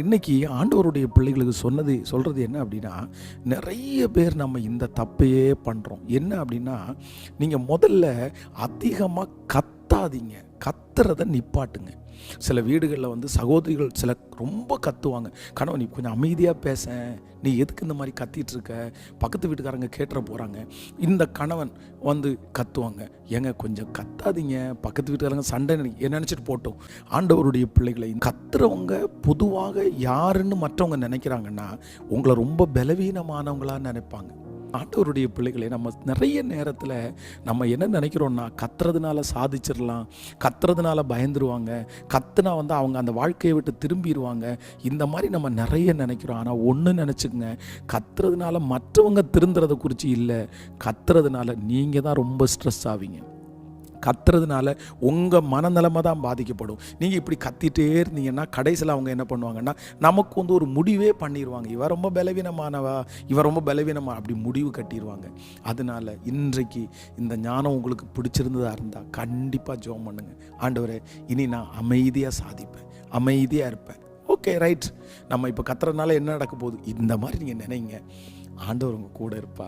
இன்னைக்கு ஆண்டவருடைய பிள்ளைகளுக்கு சொல்றது என்ன அப்படின்னா, நிறைய பேர் நம்ம இந்த தப்பையே பண்றோம். என்ன அப்படின்னா, நீங்க முதல்ல அதிகமா கத்தாதீங்க. கத்துறத நிப்பாட்டுங்க. சில வீடுகளில் வந்து சகோதரிகள் சில ரொம்ப கத்துவாங்க. கணவன், நீ கொஞ்சம் அமைதியாக பேசேன், நீ எதுக்கு இந்த மாதிரி கத்திட்டு இருக்க, பக்கத்து வீட்டுக்காரங்க கேட்டுற போகிறாங்க. இந்த கணவன் வந்து கத்துவாங்க, ஏங்க கொஞ்சம் கத்தாதீங்க, பக்கத்து வீட்டுக்காரங்க சண்டை நினச்சிட்டு போட்டோம். ஆண்டவருடைய பிள்ளைகளை கத்துறவங்க பொதுவாக யாருன்னு மற்றவங்க நினைக்கிறாங்கன்னா, உங்களை ரொம்ப பலவீனமானவங்களாக நினைப்பாங்க. ஆண்டவருடைய பிள்ளைகளை நம்ம நிறைய நேரத்தில் நம்ம என்ன நினைக்கிறோன்னா, கத்துறதுனால சாதிச்சிடலாம், கத்துறதுனால பயந்துருவாங்க, கத்துனா வந்து அவங்க அந்த வாழ்க்கையை விட்டு திரும்பிடுவாங்க, இந்த மாதிரி நம்ம நிறைய நினைக்கிறோம். ஆனால் ஒன்று நினச்சிக்கங்க, கத்துறதுனால மற்றவங்க திருந்துறதை குறித்து இல்லை, கத்துறதுனால நீங்கள் தான் ரொம்ப ஸ்ட்ரெஸ் ஆவீங்க. கத்துறதுனால உங்கள் மனநிலைமை தான் பாதிக்கப்படும். நீங்கள் இப்படி கத்திட்டே இருந்தீங்கன்னா கடைசியில் அவங்க என்ன பண்ணுவாங்கன்னா, நமக்கு வந்து ஒரு முடிவே பண்ணிடுவாங்க. இவன் ரொம்ப பலவீனமானவா, இவன் ரொம்ப பலவீனமா, அப்படி முடிவு கட்டிடுவாங்க. அதனால இன்றைக்கு இந்த ஞானம் உங்களுக்கு பிடிச்சிருந்ததாக இருந்தால் கண்டிப்பாக ஜெபம் பண்ணுங்க. ஆண்டவரே, இனி நான் அமைதியாக சாதிப்பேன், அமைதியாக இருப்பேன். Okay, right. நம்ம இப்போ கத்துறதுனால என்ன நடக்க போகுது, இந்த மாதிரி நீங்கள் நினைங்க. ஆண்டவர் உங்கள் கூட இருப்பார்.